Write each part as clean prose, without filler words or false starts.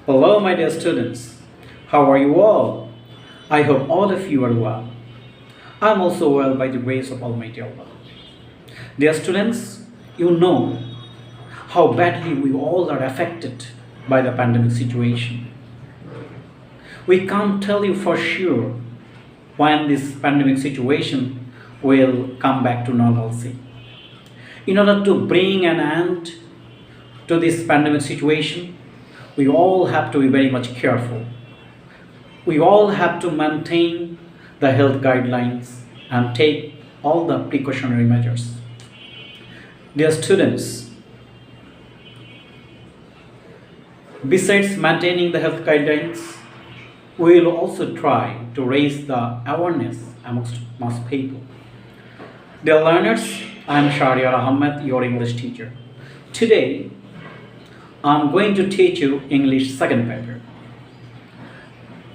Hello, my dear students. How are you all? I hope all of you are well. I'm also well by the grace of Almighty Allah. Dear students, you know how badly we all are affected by the pandemic situation. We can't tell you for sure when this pandemic situation will come back to normalcy. In order to bring an end to this pandemic situation, we all have to be very much careful. We all have to maintain the health guidelines and take all the precautionary measures. Dear students, besides maintaining the health guidelines, we will also try to raise the awareness amongst most people. Dear learners, I am Shahriar Ahmed, your English teacher. Today, I'm going to teach you English second paper.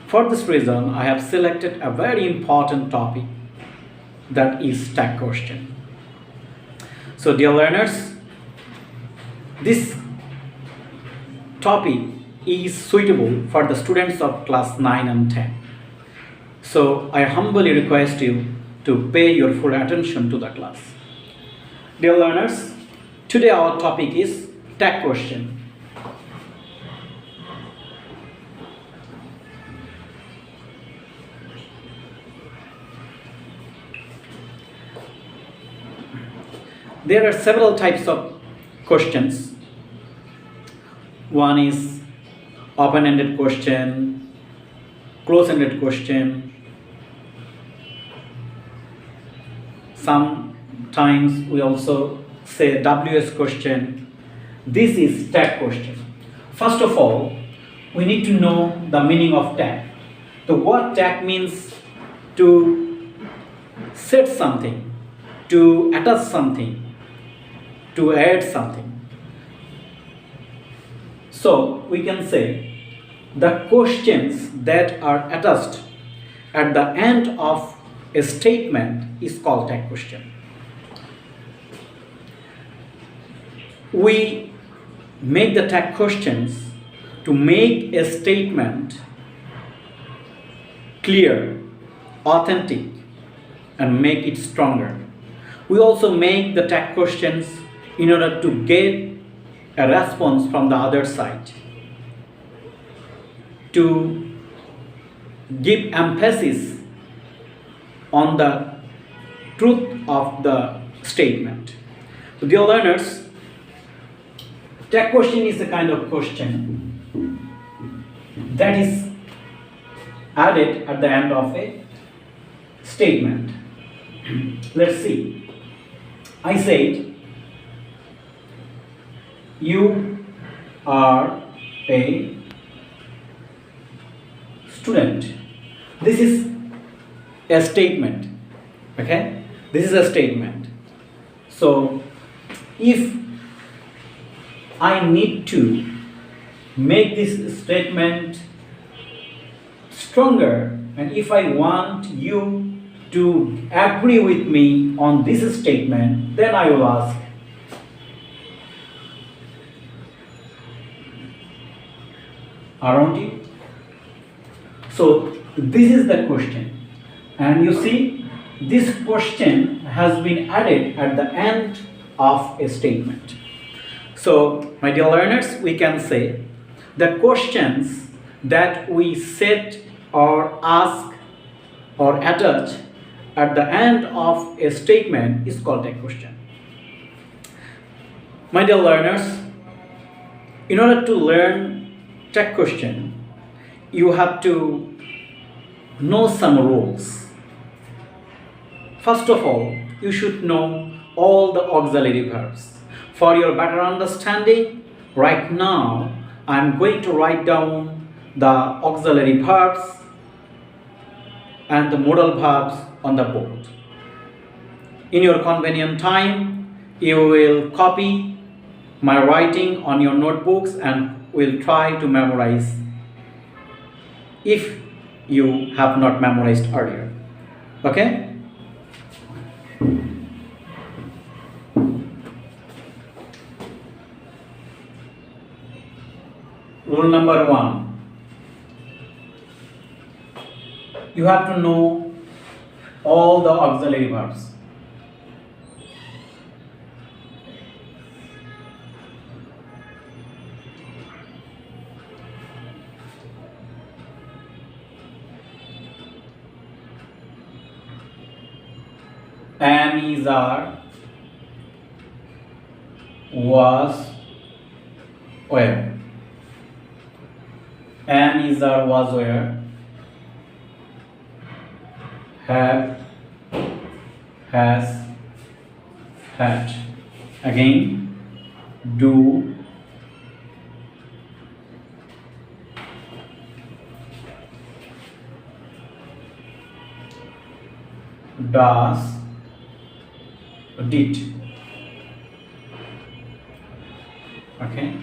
For this reason, I have selected a very important topic, that is tag question. So dear learners, this topic is suitable for the students of class 9 and 10. So I humbly request you to pay your full attention to the class. Dear learners, today our topic is tag question. There are several types of questions. One is open-ended question, close-ended question. Sometimes we also say WS question. This is tag question. First of all, we need to know the meaning of tag. The word tag means to set something, to attach something, to add something. So we can say the questions that are attached at the end of a statement is called tag question. We make the tag questions to make a statement clear, authentic, and make it stronger. We also make the tag questions in order to get a response from the other side, to give emphasis on the truth of the statement. So dear learners, tag question is a kind of question that is added at the end of a statement. Let's see. I said, you are a student. This is a statement. Okay? This is a statement. So, if I need to make this statement stronger, and if I want you to agree with me on this statement, then I will ask, aren't you? So this is the question, and you see this question has been added at the end of a statement. So my dear learners, we can say the questions that we set or ask or attach at the end of a statement is called a question. My dear learners, in order to learn tag question, you have to know some rules. First of all, you should know all the auxiliary verbs. For your better understanding, right now I'm going to write down the auxiliary verbs and the modal verbs on the board. In your convenient time, you will copy my writing on your notebooks and will try to memorize if you have not memorized earlier. Okay? Rule number one, you have to know all the auxiliary verbs. Am, is, are, was, were. Am, is, are, was, were. Have, has, had. Again, do, does, did. Okay.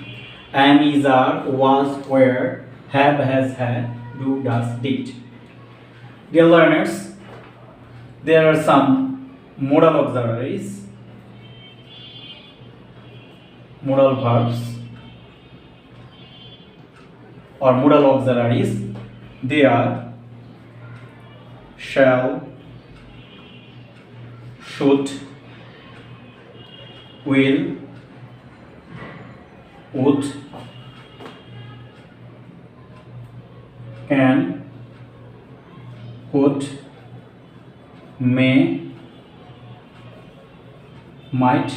Am, is, are, was, were, have, has, had, do, does, did. Dear learners, there are some modal auxiliaries, modal verbs or modal auxiliaries. They are shall, should, will, would, can, would, may, might,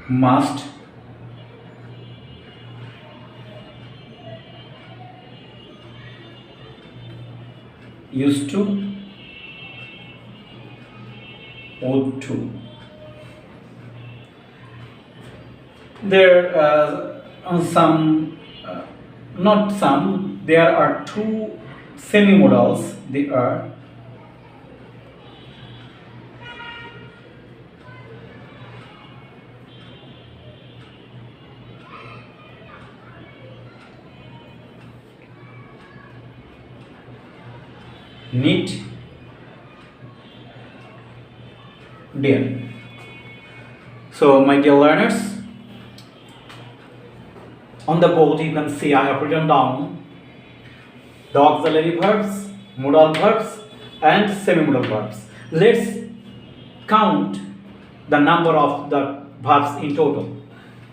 must, used to, ought to. There are not some, there are two semi-modals. They are need, dear. So my dear learners, on the board you can see I have written down the auxiliary verbs, modal verbs and semi-modal verbs. Let's count the number of the verbs in total.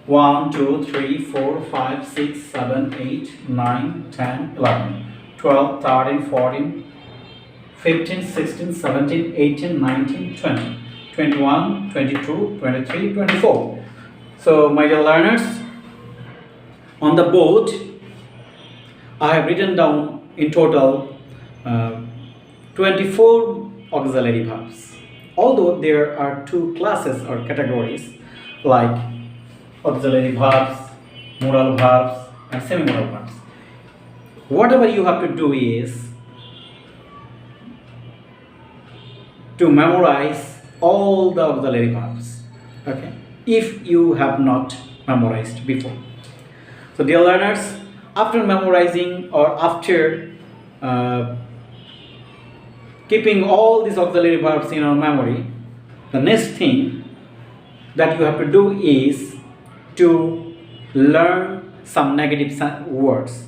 1, 2, 3, 4, 5, 6, 7, 8, 9, 10, 11, 12, 13, 14, 15, 16, 17, 18, 19, 20, 21, 22, 23, 24. So my dear learners, on the board I have written down in total 24 auxiliary verbs. Although there are two classes or categories like auxiliary verbs, modal verbs and semi-modal verbs. Whatever you have to do is to memorize all the auxiliary verbs, okay, if you have not memorized before. So dear learners, after memorizing or after keeping all these auxiliary verbs in our memory, the next thing that you have to do is to learn some negative words.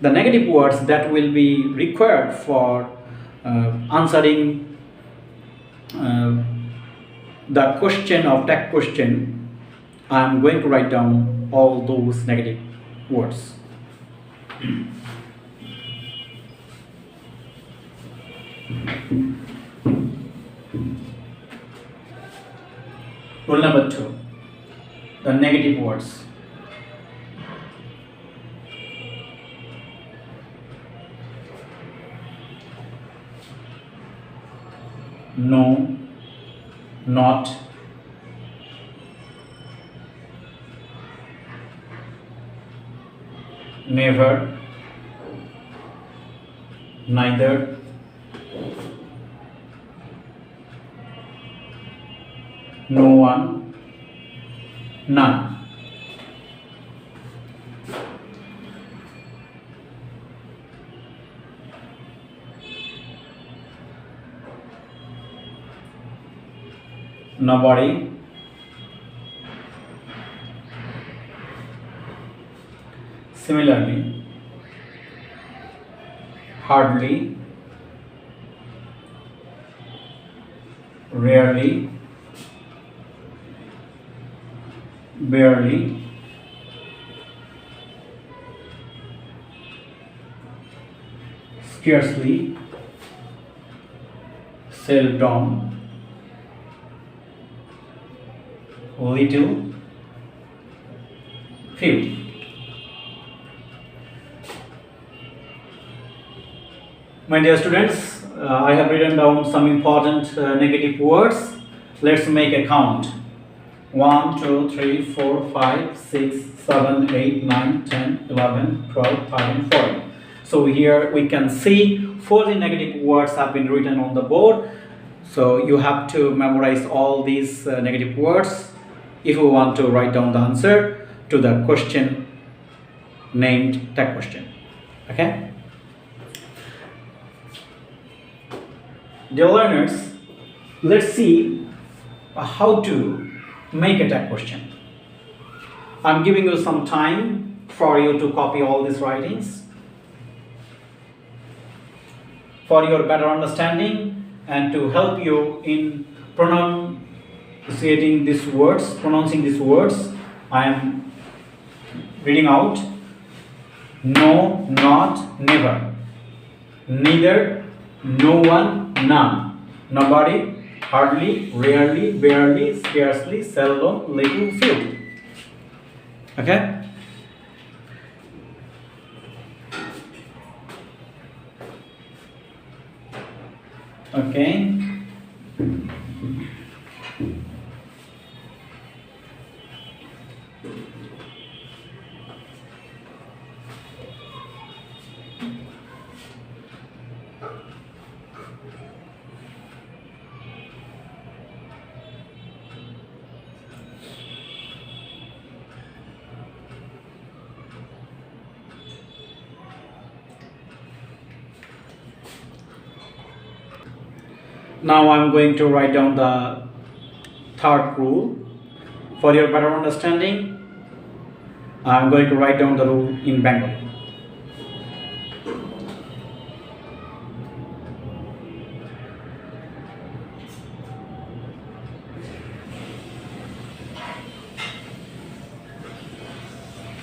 The negative words that will be required for answering the question of that question. I am going to write down all those negative words. Rule number 2, the negative words. No, not, never, neither, no one, none. Nobody, Similarly, hardly, rarely, barely, scarcely, seldom, little, few. My dear students, I have written down some important negative words. Let's make a count. 1, 2, 3, 4, 5, 6, 7, 8, 9, 10, 11, 12, 13, 14. So here we can see 40 negative words have been written on the board. So you have to memorize all these negative words if you want to write down the answer to the question named tag question. Okay? Dear learners, let's see how to make a tag question. I'm giving you some time for you to copy all these writings. For your better understanding and to help you in pronouncing these words, I am reading out: no, not, never, neither, no one, none, nobody, hardly, rarely, barely, scarcely, seldom, little, few. Okay? Okay. Now I'm going to write down the third rule. For your better understanding, I'm going to write down the rule in Bengali.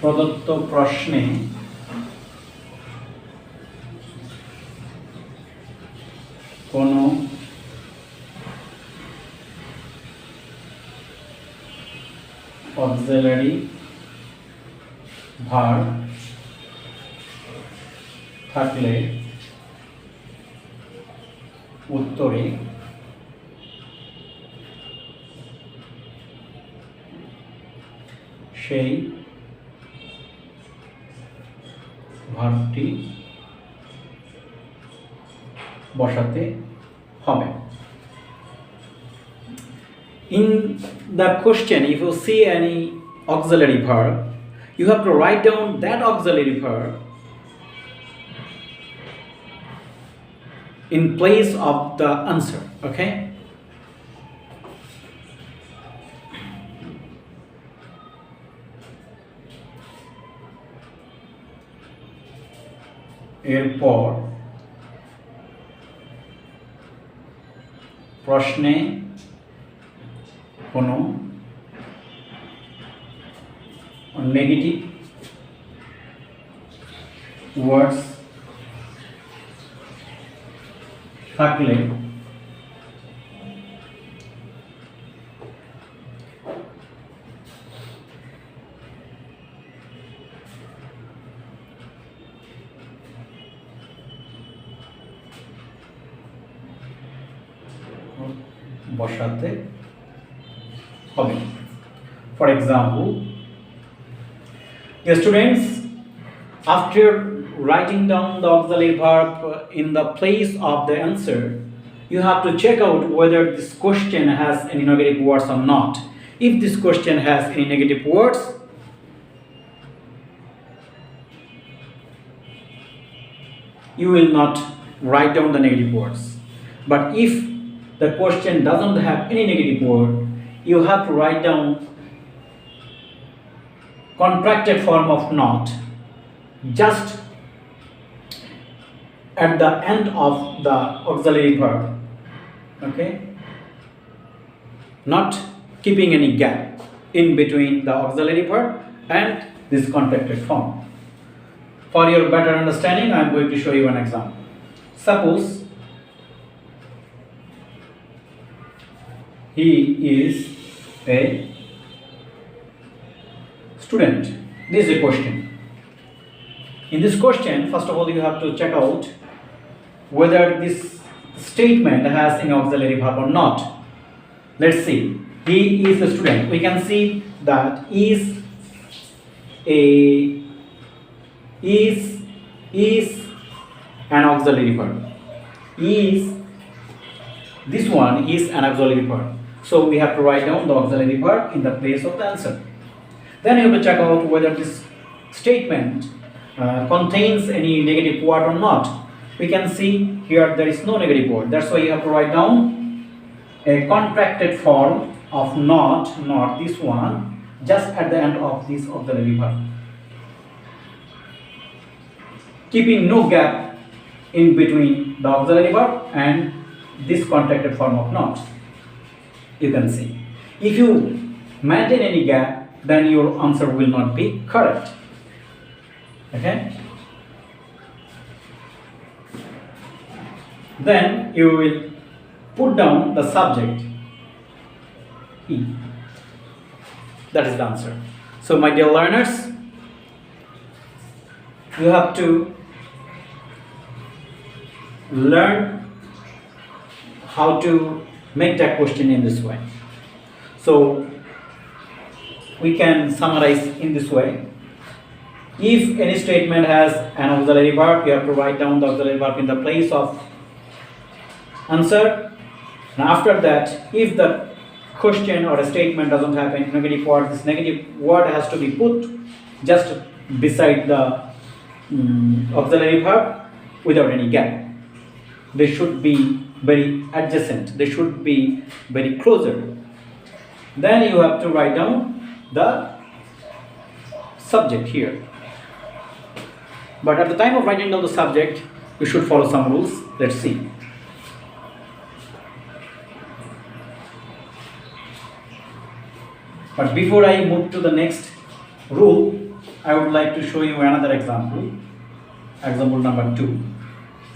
প্রদত্ত প্রশ্নে কোনো auxiliary verb থাকলে উত্তরে সেই ভার্বটি বসাতে হবে। In the question, if you see any auxiliary verb, you have to write down that auxiliary verb in place of the answer. Okay? এরপর প্রশ্নে কোনো নেগেটিভ ওয়ার্ডস থাকলে বসাতে হবে। For example, the students, after writing down the auxiliary verb in the place of the answer, you have to check out whether this question has any negative words or not. If this question has any negative words, you will not write down the negative words. But if the question doesn't have any negative word, you have to write down contracted form of not just at the end of the auxiliary verb. Okay, not keeping any gap in between the auxiliary verb and this contracted form. For your better understanding, I am going to show you an example. Suppose he is a student. This is a question. In this question, first of all, you have to check out whether this statement has an auxiliary verb or not. Let's see. He is a student. We can see that is an auxiliary verb. This one is an auxiliary verb. So we have to write down the auxiliary verb in the place of the answer. Then you have to check out whether this statement contains any negative word or not. We can see here there is no negative word. That's why you have to write down a contracted form of not this one, just at the end of this auxiliary verb, keeping no gap in between the auxiliary verb and this contracted form of not. You can see. If you maintain any gap, then your answer will not be correct. Okay? Then you will put down the subject he. That is the answer. So my dear learners, you have to learn how to make that question in this way. So we can summarize in this way. If any statement has an auxiliary verb, you have to write down the auxiliary verb in the place of answer. And after that, if the question or a statement doesn't have any negative word, this negative word has to be put just beside the auxiliary verb without any gap. They should be very adjacent. They should be very closer. Then you have to write down the subject here. But at the time of writing down the subject, you should follow some rules. Let's see. But before I move to the next rule, I would like to show you another example. Example number 2.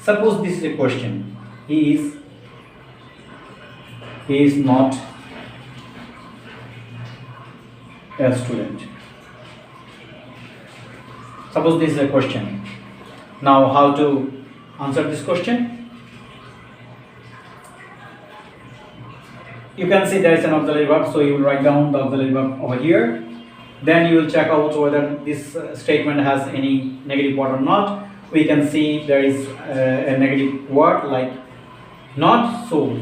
Suppose this is a question. He is not a student. Suppose this is a question. Now how to answer this question? You can see there is an auxiliary verb, so you will write down the auxiliary verb over here. Then you will check out whether this statement has any negative word or not. We can see there is a negative word like not, so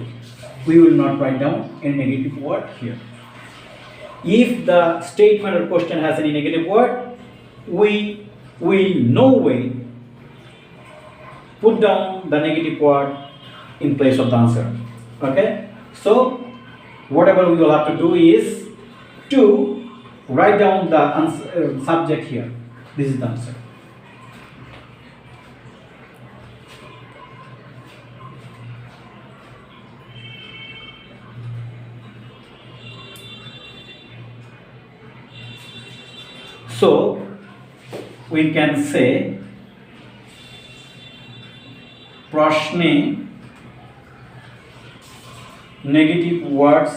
we will not write down a negative word here. If the statement or question has any negative word, we will no way put down the negative word in place of the answer. Okay, so whatever we will have to do is to write down the subject here. This is the answer. So we can say प्रश्ने negative words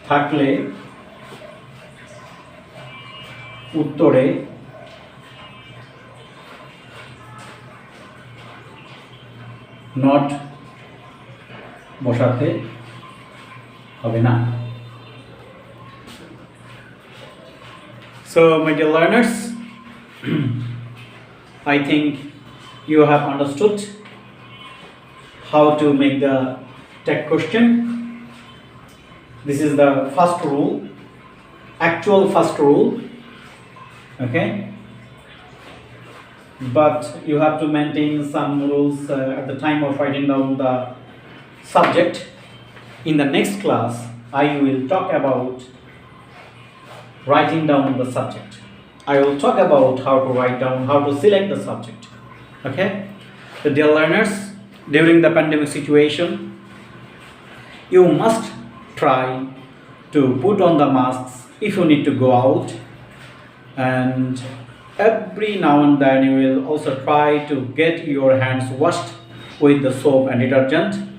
থাকলে উত্তরে not বসাতে হবে না। So my dear learners, I think you have understood how to make the tech question. This is the first rule, actual first rule, okay? But you have to maintain some rules at the time of writing down the subject. In the next class, I will talk about writing down the subject. I will talk about how to write down, how to select the subject. Okay? So dear learners, during the pandemic situation, you must try to put on the masks if you need to go out, and every now and then you will also try to get your hands washed with the soap and detergent.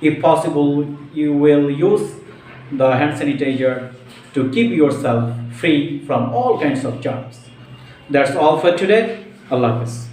If possible, you will use the hand sanitizer to keep yourself free from all kinds of germs. That's all for today. Allah Hafiz.